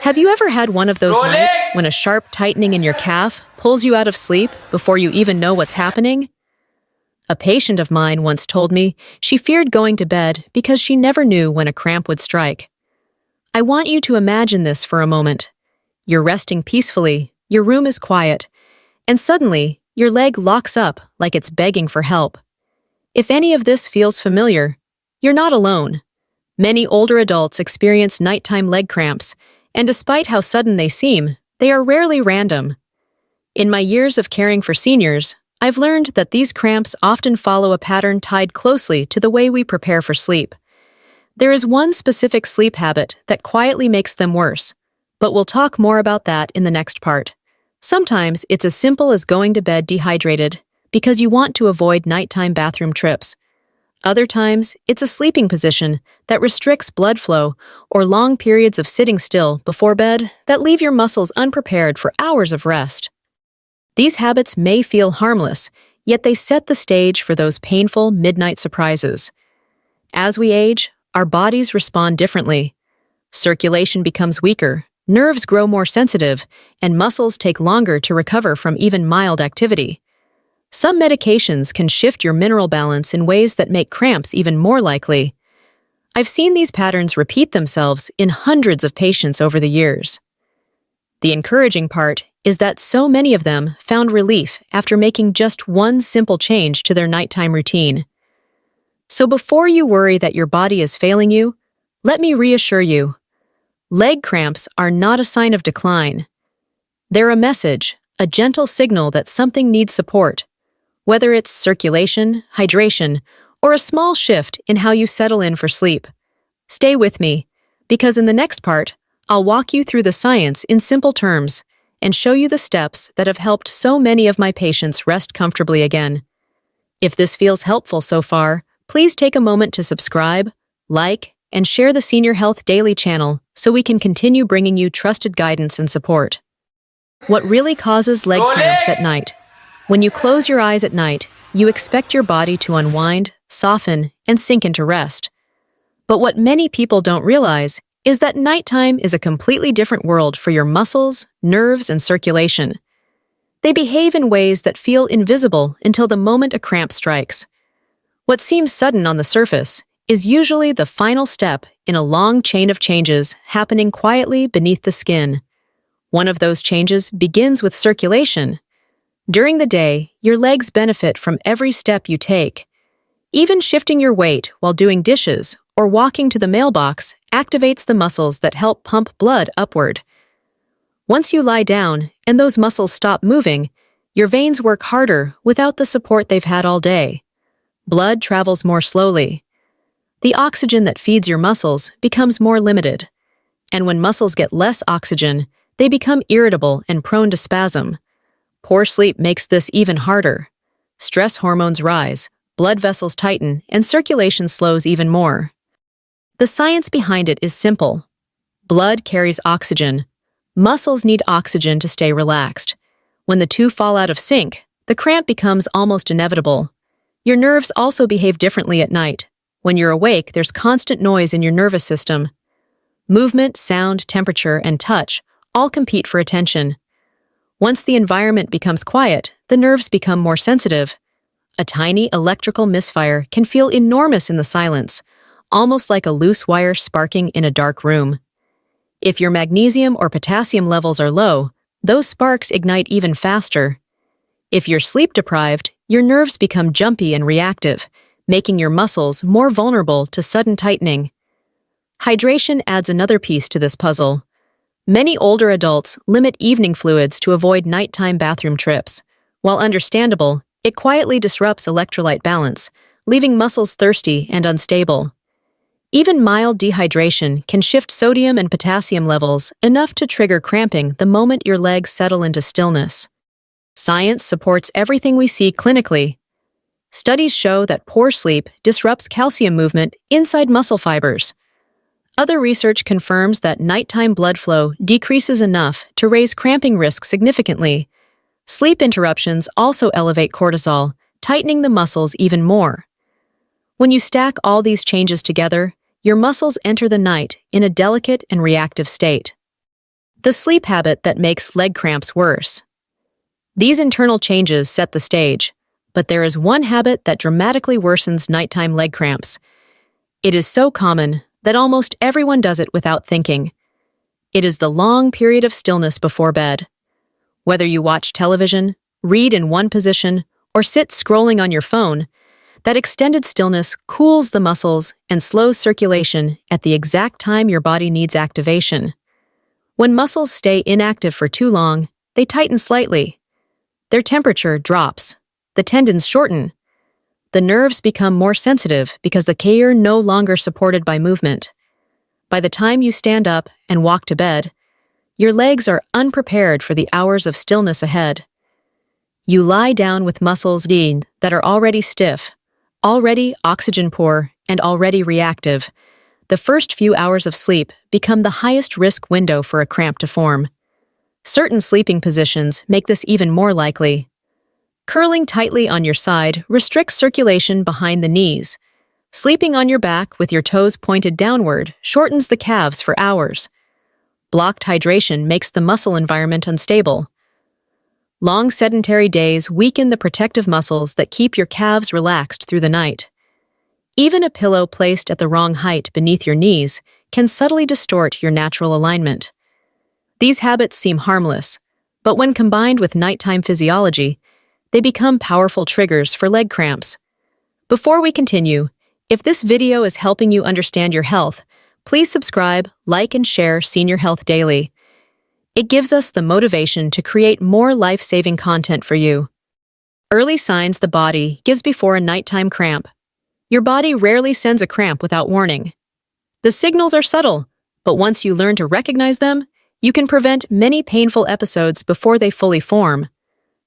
Have you ever had one of those nights when a sharp tightening in your calf pulls you out of sleep before you even know what's happening? A patient of mine once told me she feared going to bed because she never knew when a cramp would strike. I want you to imagine this for a moment. You're resting peacefully, your room is quiet, and suddenly your leg locks up like it's begging for help. If any of this feels familiar, you're not alone. Many older adults experience nighttime leg cramps, and despite how sudden they seem, they are rarely random. In my years of caring for seniors, I've learned that these cramps often follow a pattern tied closely to the way we prepare for sleep. There is one specific sleep habit that quietly makes them worse, but we'll talk more about that in the next part. Sometimes it's as simple as going to bed dehydrated because you want to avoid nighttime bathroom trips. Other times, it's a sleeping position that restricts blood flow or long periods of sitting still before bed that leave your muscles unprepared for hours of rest. These habits may feel harmless, yet they set the stage for those painful midnight surprises. As we age, our bodies respond differently. Circulation becomes weaker, nerves grow more sensitive, and muscles take longer to recover from even mild activity. Some medications can shift your mineral balance in ways that make cramps even more likely. I've seen these patterns repeat themselves in hundreds of patients over the years. The encouraging part is that so many of them found relief after making just one simple change to their nighttime routine. So before you worry that your body is failing you, let me reassure you. Leg cramps are not a sign of decline. They're a message, a gentle signal that something needs support. Whether it's circulation, hydration, or a small shift in how you settle in for sleep. Stay with me, because in the next part, I'll walk you through the science in simple terms and show you the steps that have helped so many of my patients rest comfortably again. If this feels helpful so far, please take a moment to subscribe, like, and share the Senior Health Daily channel so we can continue bringing you trusted guidance and support. What really causes leg cramps at night? When you close your eyes at night, you expect your body to unwind, soften, and sink into rest. But what many people don't realize is that nighttime is a completely different world for your muscles, nerves, and circulation. They behave in ways that feel invisible until the moment a cramp strikes. What seems sudden on the surface is usually the final step in a long chain of changes happening quietly beneath the skin. One of those changes begins with circulation. During the day, your legs benefit from every step you take. Even shifting your weight while doing dishes or walking to the mailbox activates the muscles that help pump blood upward. Once you lie down and those muscles stop moving, your veins work harder without the support they've had all day. Blood travels more slowly. The oxygen that feeds your muscles becomes more limited. And when muscles get less oxygen, they become irritable and prone to spasm. Poor sleep makes this even harder. Stress hormones rise, blood vessels tighten, and circulation slows even more. The science behind it is simple. Blood carries oxygen. Muscles need oxygen to stay relaxed. When the two fall out of sync, the cramp becomes almost inevitable. Your nerves also behave differently at night. When you're awake, there's constant noise in your nervous system. Movement, sound, temperature, and touch all compete for attention. Once the environment becomes quiet, the nerves become more sensitive. A tiny electrical misfire can feel enormous in the silence, almost like a loose wire sparking in a dark room. If your magnesium or potassium levels are low, those sparks ignite even faster. If you're sleep-deprived, your nerves become jumpy and reactive, making your muscles more vulnerable to sudden tightening. Hydration adds another piece to this puzzle. Many older adults limit evening fluids to avoid nighttime bathroom trips. While understandable, it quietly disrupts electrolyte balance, leaving muscles thirsty and unstable. Even mild dehydration can shift sodium and potassium levels enough to trigger cramping the moment your legs settle into stillness. Science supports everything we see clinically. Studies show that poor sleep disrupts calcium movement inside muscle fibers. Other research confirms that nighttime blood flow decreases enough to raise cramping risk significantly. Sleep interruptions also elevate cortisol, tightening the muscles even more. When you stack all these changes together, your muscles enter the night in a delicate and reactive state. The sleep habit that makes leg cramps worse. These internal changes set the stage, but there is one habit that dramatically worsens nighttime leg cramps. It is so common that almost everyone does it without thinking. It is the long period of stillness before bed. Whether you watch television, read in one position, or sit scrolling on your phone, that extended stillness cools the muscles and slows circulation at the exact time your body needs activation. When muscles stay inactive for too long, they tighten slightly. Their temperature drops. The tendons shorten. The nerves become more sensitive because they are no longer supported by movement. By the time you stand up and walk to bed, your legs are unprepared for the hours of stillness ahead. You lie down with muscles that are already stiff, already oxygen poor, and already reactive. The first few hours of sleep become the highest risk window for a cramp to form. Certain sleeping positions make this even more likely. Curling tightly on your side restricts circulation behind the knees. Sleeping on your back with your toes pointed downward shortens the calves for hours. Blocked hydration makes the muscle environment unstable. Long sedentary days weaken the protective muscles that keep your calves relaxed through the night. Even a pillow placed at the wrong height beneath your knees can subtly distort your natural alignment. These habits seem harmless, but when combined with nighttime physiology, they become powerful triggers for leg cramps. Before we continue, if this video is helping you understand your health, please subscribe, like, and share Senior Health Daily. It gives us the motivation to create more life-saving content for you. Early signs the body gives before a nighttime cramp. Your body rarely sends a cramp without warning. The signals are subtle, but once you learn to recognize them, you can prevent many painful episodes before they fully form.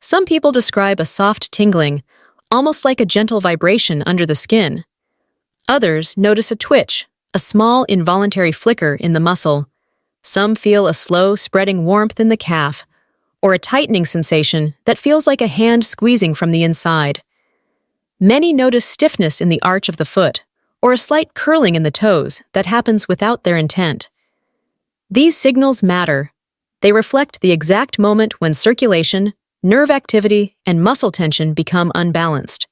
Some people describe a soft tingling, almost like a gentle vibration under the skin. Others notice a twitch, a small involuntary flicker in the muscle. Some feel a slow spreading warmth in the calf, or a tightening sensation that feels like a hand squeezing from the inside. Many notice stiffness in the arch of the foot, or a slight curling in the toes that happens without their intent. These signals matter. They reflect the exact moment when circulation, nerve activity, and muscle tension become unbalanced.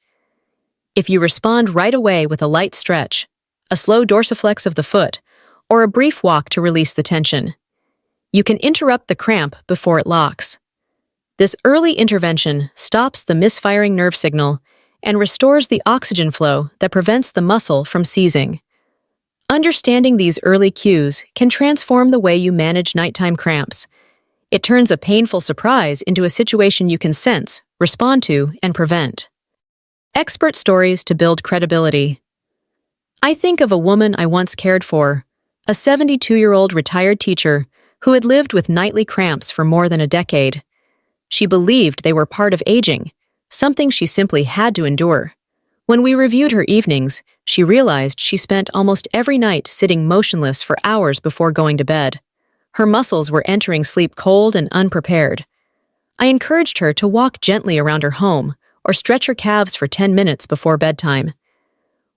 If you respond right away with a light stretch, a slow dorsiflex of the foot, or a brief walk to release the tension, you can interrupt the cramp before it locks. This early intervention stops the misfiring nerve signal and restores the oxygen flow that prevents the muscle from seizing. Understanding these early cues can transform the way you manage nighttime cramps. It turns a painful surprise into a situation you can sense, respond to, and prevent. Expert stories to build credibility. I think of a woman I once cared for, a 72-year-old retired teacher who had lived with nightly cramps for more than a decade. She believed they were part of aging, something she simply had to endure. When we reviewed her evenings, she realized she spent almost every night sitting motionless for hours before going to bed. Her muscles were entering sleep cold and unprepared. I encouraged her to walk gently around her home or stretch her calves for 10 minutes before bedtime.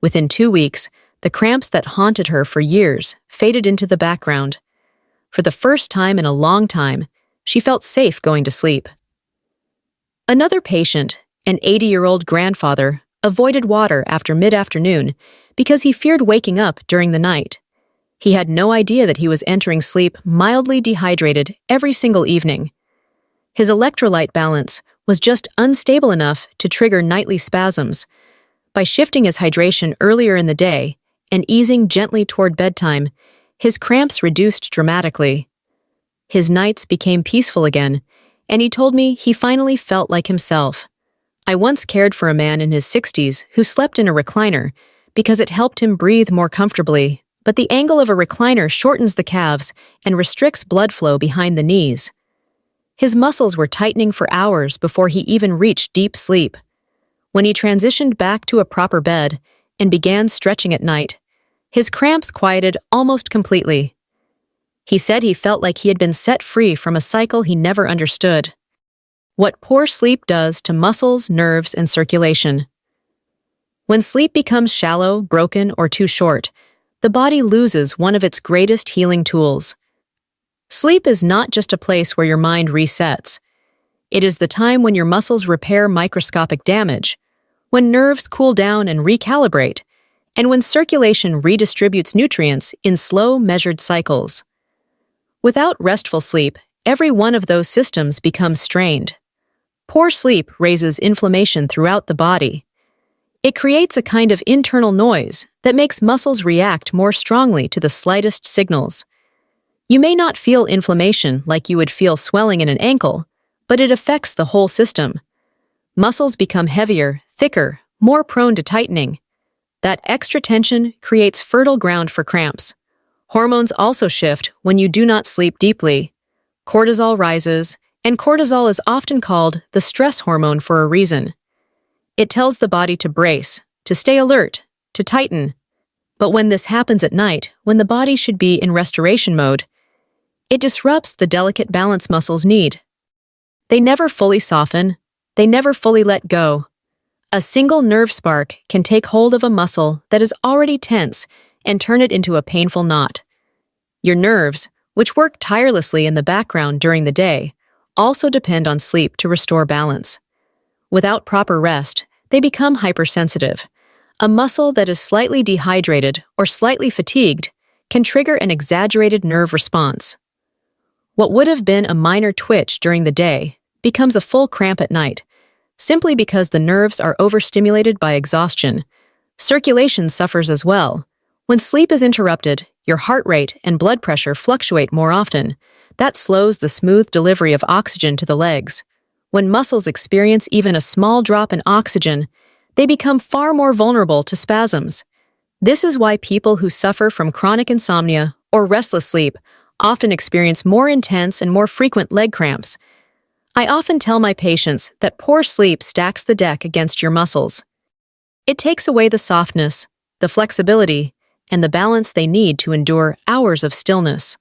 Within 2 weeks, the cramps that haunted her for years faded into the background. For the first time in a long time, she felt safe going to sleep. Another patient, an 80-year-old grandfather, avoided water after mid-afternoon because he feared waking up during the night. He had no idea that he was entering sleep mildly dehydrated every single evening. His electrolyte balance was just unstable enough to trigger nightly spasms. By shifting his hydration earlier in the day and easing gently toward bedtime, his cramps reduced dramatically. His nights became peaceful again, and he told me he finally felt like himself. I once cared for a man in his 60s who slept in a recliner because it helped him breathe more comfortably, but the angle of a recliner shortens the calves and restricts blood flow behind the knees. His muscles were tightening for hours before he even reached deep sleep. When he transitioned back to a proper bed and began stretching at night, his cramps quieted almost completely. He said he felt like he had been set free from a cycle he never understood. What poor sleep does to muscles, nerves, and circulation. When sleep becomes shallow, broken, or too short, the body loses one of its greatest healing tools. Sleep is not just a place where your mind resets. It is the time when your muscles repair microscopic damage, when nerves cool down and recalibrate, and when circulation redistributes nutrients in slow, measured cycles. Without restful sleep, every one of those systems becomes strained. Poor sleep raises inflammation throughout the body. It creates a kind of internal noise that makes muscles react more strongly to the slightest signals. You may not feel inflammation like you would feel swelling in an ankle, but it affects the whole system. Muscles become heavier, thicker, more prone to tightening. That extra tension creates fertile ground for cramps. Hormones also shift when you do not sleep deeply. Cortisol rises, and cortisol is often called the stress hormone for a reason. It tells the body to brace, to stay alert, to tighten. But when this happens at night, when the body should be in restoration mode, it disrupts the delicate balance muscles need. They never fully soften, they never fully let go. A single nerve spark can take hold of a muscle that is already tense and turn it into a painful knot. Your nerves, which work tirelessly in the background during the day, also depend on sleep to restore balance. Without proper rest, they become hypersensitive. A muscle that is slightly dehydrated or slightly fatigued can trigger an exaggerated nerve response. What would have been a minor twitch during the day becomes a full cramp at night, simply because the nerves are overstimulated by exhaustion. Circulation suffers as well. When sleep is interrupted, your heart rate and blood pressure fluctuate more often. That slows the smooth delivery of oxygen to the legs. When muscles experience even a small drop in oxygen, they become far more vulnerable to spasms. This is why people who suffer from chronic insomnia or restless sleep often experience more intense and more frequent leg cramps. I often tell my patients that poor sleep stacks the deck against your muscles. It takes away the softness, the flexibility, and the balance they need to endure hours of stillness.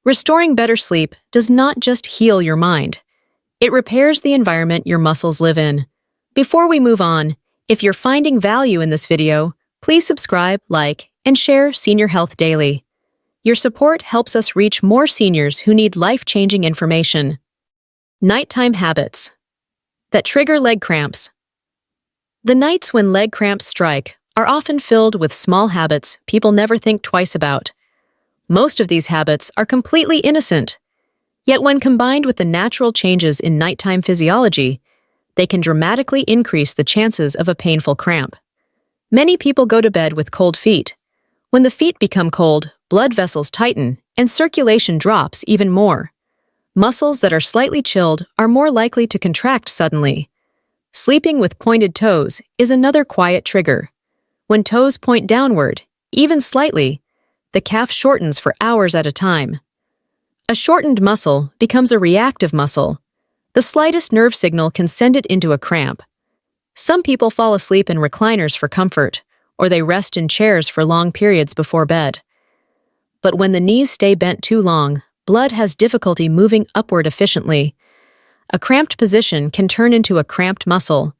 Restoring better sleep does not just heal your mind. It repairs the environment your muscles live in. Before we move on, if you're finding value in this video, please subscribe, like, and share Senior Health Daily. Your support helps us reach more seniors who need life-changing information. Nighttime habits that trigger leg cramps. The nights when leg cramps strike are often filled with small habits people never think twice about. Most of these habits are completely innocent. Yet when combined with the natural changes in nighttime physiology, they can dramatically increase the chances of a painful cramp. Many people go to bed with cold feet. When the feet become cold, blood vessels tighten and circulation drops even more. Muscles that are slightly chilled are more likely to contract suddenly. Sleeping with pointed toes is another quiet trigger. When toes point downward, even slightly, the calf shortens for hours at a time. A shortened muscle becomes a reactive muscle. The slightest nerve signal can send it into a cramp. Some people fall asleep in recliners for comfort, or they rest in chairs for long periods before bed. But when the knees stay bent too long, blood has difficulty moving upward efficiently. A cramped position can turn into a cramped muscle.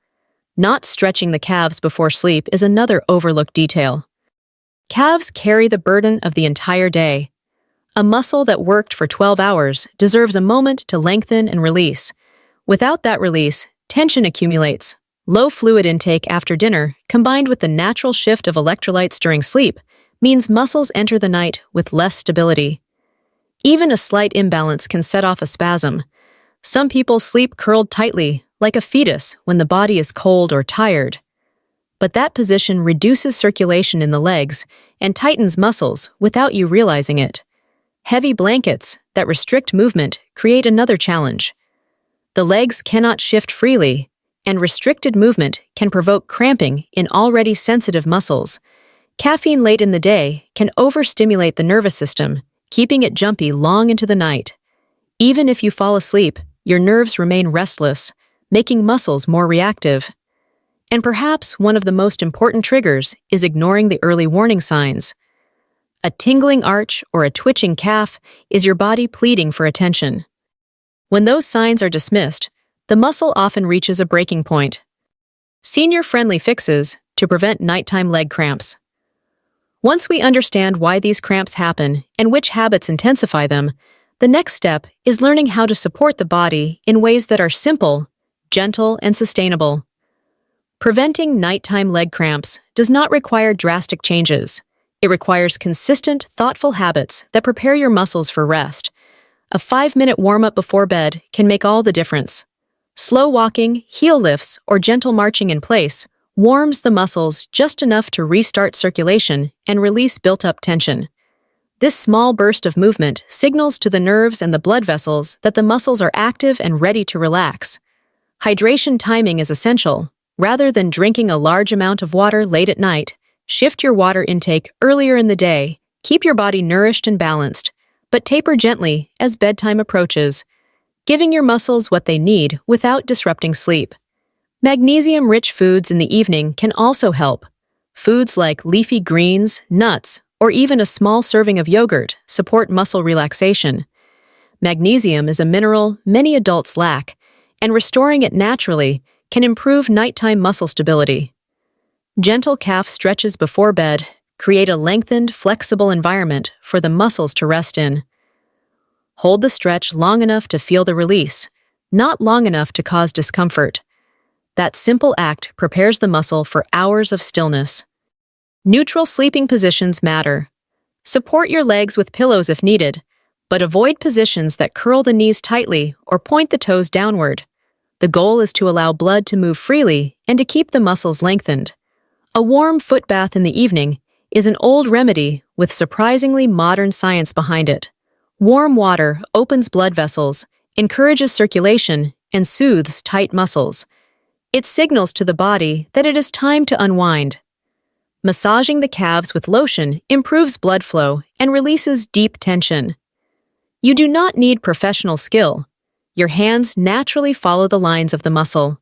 Not stretching the calves before sleep is another overlooked detail. Calves carry the burden of the entire day. A muscle that worked for 12 hours deserves a moment to lengthen and release. Without that release, tension accumulates. Low fluid intake after dinner, combined with the natural shift of electrolytes during sleep, means muscles enter the night with less stability. Even a slight imbalance can set off a spasm. Some people sleep curled tightly, like a fetus, when the body is cold or tired. But that position reduces circulation in the legs and tightens muscles without you realizing it. Heavy blankets that restrict movement create another challenge. The legs cannot shift freely, and restricted movement can provoke cramping in already sensitive muscles. Caffeine late in the day can overstimulate the nervous system, keeping it jumpy long into the night. Even if you fall asleep, your nerves remain restless, making muscles more reactive. And perhaps one of the most important triggers is ignoring the early warning signs. A tingling arch or a twitching calf is your body pleading for attention. When those signs are dismissed, the muscle often reaches a breaking point. Senior-friendly fixes to prevent nighttime leg cramps. Once we understand why these cramps happen and which habits intensify them, The next step is learning how to support the body in ways that are simple, gentle, and sustainable. Preventing nighttime leg cramps does not require drastic changes. It requires consistent, thoughtful habits that prepare your muscles for rest. A 5-minute warm-up before bed can make all the difference. Slow walking, heel lifts, or gentle marching in place warms the muscles just enough to restart circulation and release built-up tension. This small burst of movement signals to the nerves and the blood vessels that the muscles are active and ready to relax. Hydration timing is essential. Rather than drinking a large amount of water late at night, shift your water intake earlier in the day. Keep your body nourished and balanced, but taper gently as bedtime approaches, giving your muscles what they need without disrupting sleep. Magnesium-rich foods in the evening can also help. Foods like leafy greens, nuts, or even a small serving of yogurt support muscle relaxation. Magnesium is a mineral many adults lack, and restoring it naturally can improve nighttime muscle stability. Gentle calf stretches before bed create a lengthened, flexible environment for the muscles to rest in. Hold the stretch long enough to feel the release, not long enough to cause discomfort. That simple act prepares the muscle for hours of stillness. Neutral sleeping positions matter. Support your legs with pillows if needed, but avoid positions that curl the knees tightly or point the toes downward. The goal is to allow blood to move freely and to keep the muscles lengthened. A warm foot bath in the evening is an old remedy with surprisingly modern science behind it. Warm water opens blood vessels, encourages circulation, and soothes tight muscles. It signals to the body that it is time to unwind. Massaging the calves with lotion improves blood flow and releases deep tension. You do not need professional skill. Your hands naturally follow the lines of the muscle.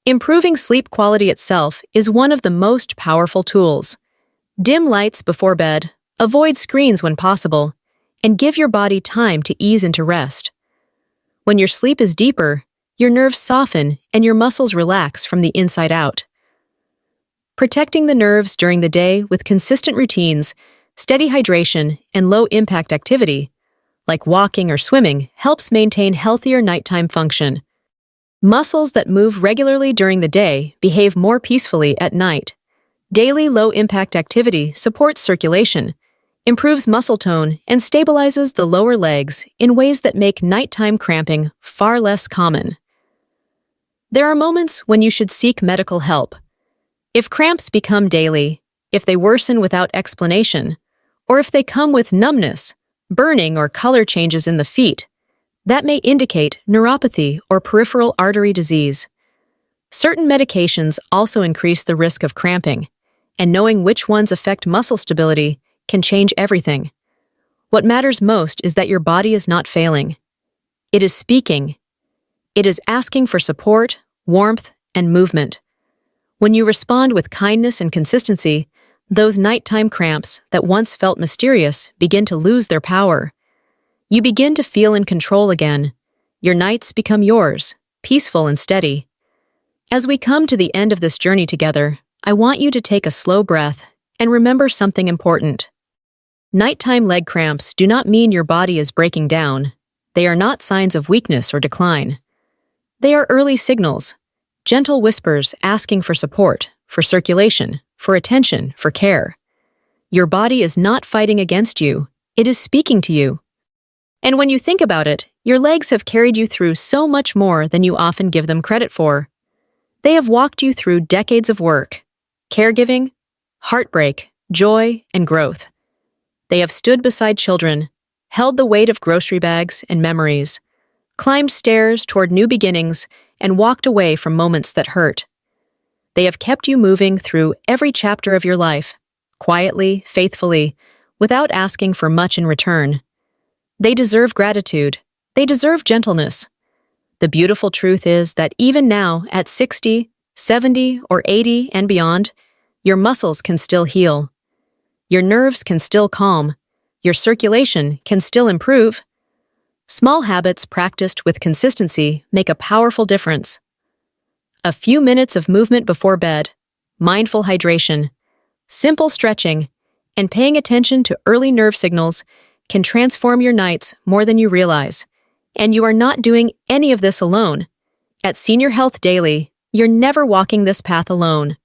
Improving sleep quality itself is one of the most powerful tools. Dim lights before bed, avoid screens when possible, and give your body time to ease into rest. When your sleep is deeper, your nerves soften and your muscles relax from the inside out. Protecting the nerves during the day with consistent routines, steady hydration, and low-impact activity, like walking or swimming, helps maintain healthier nighttime function. Muscles that move regularly during the day behave more peacefully at night. Daily low-impact activity supports circulation, improves muscle tone, and stabilizes the lower legs in ways that make nighttime cramping far less common. There are moments when you should seek medical help. If cramps become daily, if they worsen without explanation, or if they come with numbness, burning, or color changes in the feet, that may indicate neuropathy or peripheral artery disease. Certain medications also increase the risk of cramping, and knowing which ones affect muscle stability can change everything. What matters most is that your body is not failing. It is speaking. It is asking for support, warmth, and movement. When you respond with kindness and consistency, those nighttime cramps that once felt mysterious begin to lose their power. You begin to feel in control again. Your nights become yours, peaceful and steady. As we come to the end of this journey together, I want you to take a slow breath and remember something important. Nighttime leg cramps do not mean your body is breaking down. They are not signs of weakness or decline. They are early signals, gentle whispers asking for support, for circulation, for attention, for care. Your body is not fighting against you. It is speaking to you. And when you think about it, your legs have carried you through so much more than you often give them credit for. They have walked you through decades of work, caregiving, heartbreak, joy, and growth. They have stood beside children, held the weight of grocery bags and memories, climbed stairs toward new beginnings, and walked away from moments that hurt. They have kept you moving through every chapter of your life, quietly, faithfully, without asking for much in return. They deserve gratitude. They deserve gentleness. The beautiful truth is that even now, at 60, 70, or 80 and beyond, your muscles can still heal. Your nerves can still calm. Your circulation can still improve. Small habits practiced with consistency make a powerful difference. A few minutes of movement before bed, mindful hydration, simple stretching, and paying attention to early nerve signals can transform your nights more than you realize. And you are not doing any of this alone. At Senior Health Daily, you're never walking this path alone.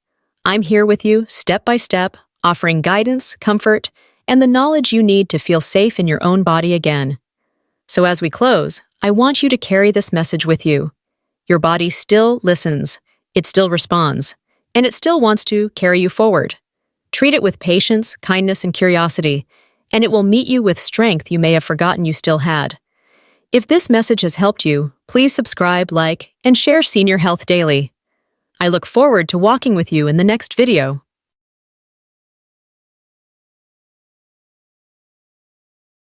I'm here with you, step by step, offering guidance, comfort, and the knowledge you need to feel safe in your own body again. So as we close, I want you to carry this message with you. Your body still listens, it still responds, and it still wants to carry you forward. Treat it with patience, kindness, and curiosity, and it will meet you with strength you may have forgotten you still had. If this message has helped you, please subscribe, like, and share Senior Health Daily. I look forward to walking with you in the next video.